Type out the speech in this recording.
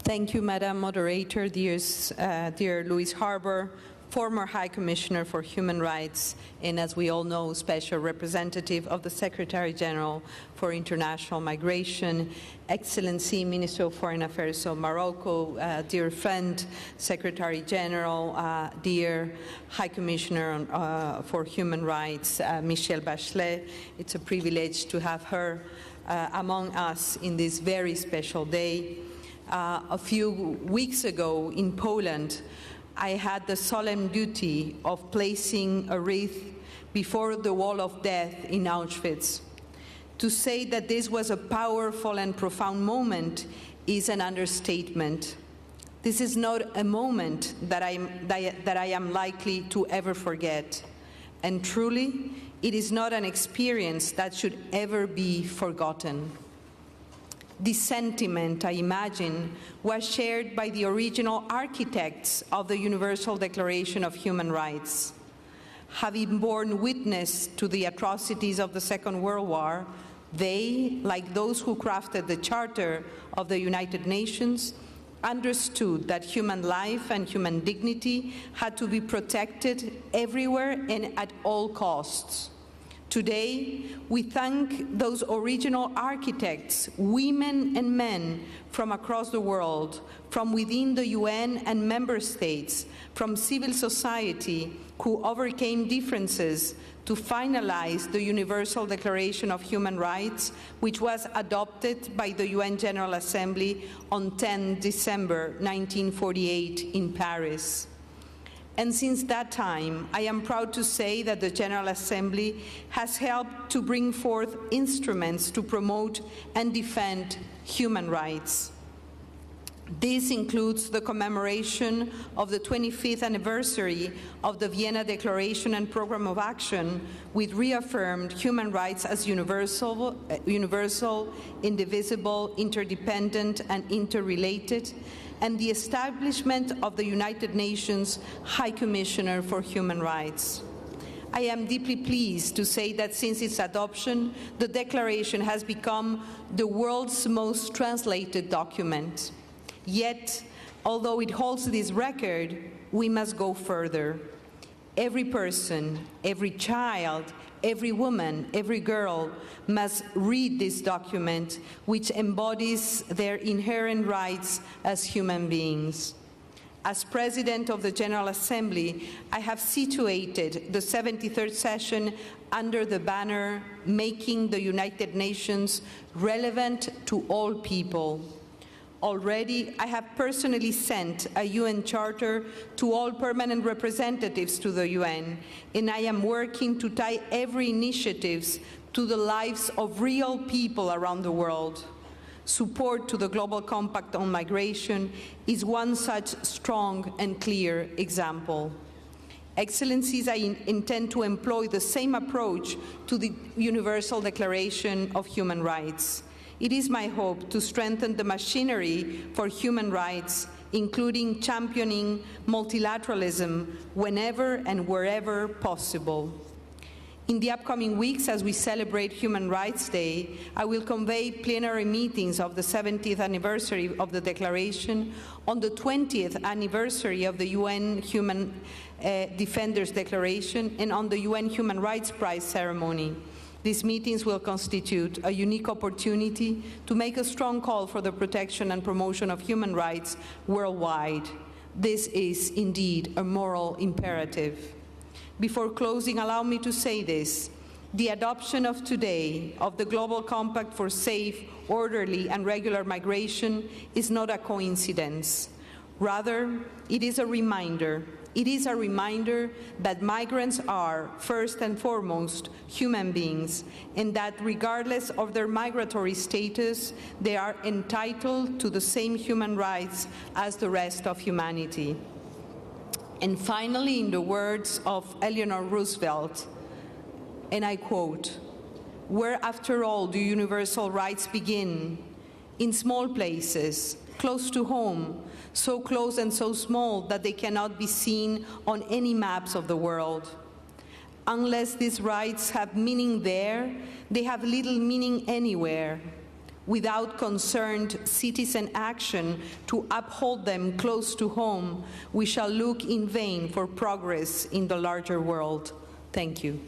Thank you, Madam Moderator, dear Louise Arbour, former High Commissioner for Human Rights, and as we all know, Special Representative of the Secretary General for International Migration, Excellency Minister of Foreign Affairs of Morocco, dear friend, Secretary General, dear High Commissioner for Human Rights, Michelle Bachelet. It's a privilege to have her among us in this very special day. A few weeks ago in Poland, I had the solemn duty of placing a wreath before the wall of death in Auschwitz. To say that this was a powerful and profound moment is an understatement. This is not a moment that I am likely to ever forget. And truly, it is not an experience that should ever be forgotten. This sentiment, I imagine, was shared by the original architects of the Universal Declaration of Human Rights. Having borne witness to the atrocities of the Second World War, they, like those who crafted the Charter of the United Nations, understood that human life and human dignity had to be protected everywhere and at all costs. Today, we thank those original architects, women and men from across the world, from within the UN and member states, from civil society, who overcame differences to finalize the Universal Declaration of Human Rights, which was adopted by the UN General Assembly on 10 December 1948 in Paris. And since that time, I am proud to say that the General Assembly has helped to bring forth instruments to promote and defend human rights. This includes the commemoration of the 25th anniversary of the Vienna Declaration and Programme of Action, which reaffirmed human rights as universal, indivisible, interdependent, and interrelated, and the establishment of the United Nations High Commissioner for Human Rights. I am deeply pleased to say that since its adoption, the Declaration has become the world's most translated document. Yet, although it holds this record, we must go further. Every person, every child, every woman, every girl must read this document, which embodies their inherent rights as human beings. As President of the General Assembly, I have situated the 73rd session under the banner, Making the United Nations Relevant to All People. Already, I have personally sent a UN charter to all permanent representatives to the UN, and I am working to tie every initiative to the lives of real people around the world. Support to the Global Compact on Migration is one such strong and clear example. Excellencies, I intend to employ the same approach to the Universal Declaration of Human Rights. It is my hope to strengthen the machinery for human rights, including championing multilateralism whenever and wherever possible. In the upcoming weeks, as we celebrate Human Rights Day, I will convey plenary meetings of the 70th anniversary of the Declaration, on the 20th anniversary of the UN Human Defenders Declaration, and on the UN Human Rights Prize ceremony. These meetings will constitute a unique opportunity to make a strong call for the protection and promotion of human rights worldwide. This is indeed a moral imperative. Before closing, allow me to say this. The adoption of today of the Global Compact for Safe, Orderly, and Regular Migration is not a coincidence. Rather, it is a reminder. It is a reminder that migrants are, first and foremost, human beings, and that regardless of their migratory status, they are entitled to the same human rights as the rest of humanity. And finally, in the words of Eleanor Roosevelt, and I quote, "Where, after all, do universal rights begin? In small places, close to home, so close and so small that they cannot be seen on any maps of the world. Unless these rights have meaning there, they have little meaning anywhere. without concerned citizen action to uphold them close to home, we shall look in vain for progress in the larger world. Thank you.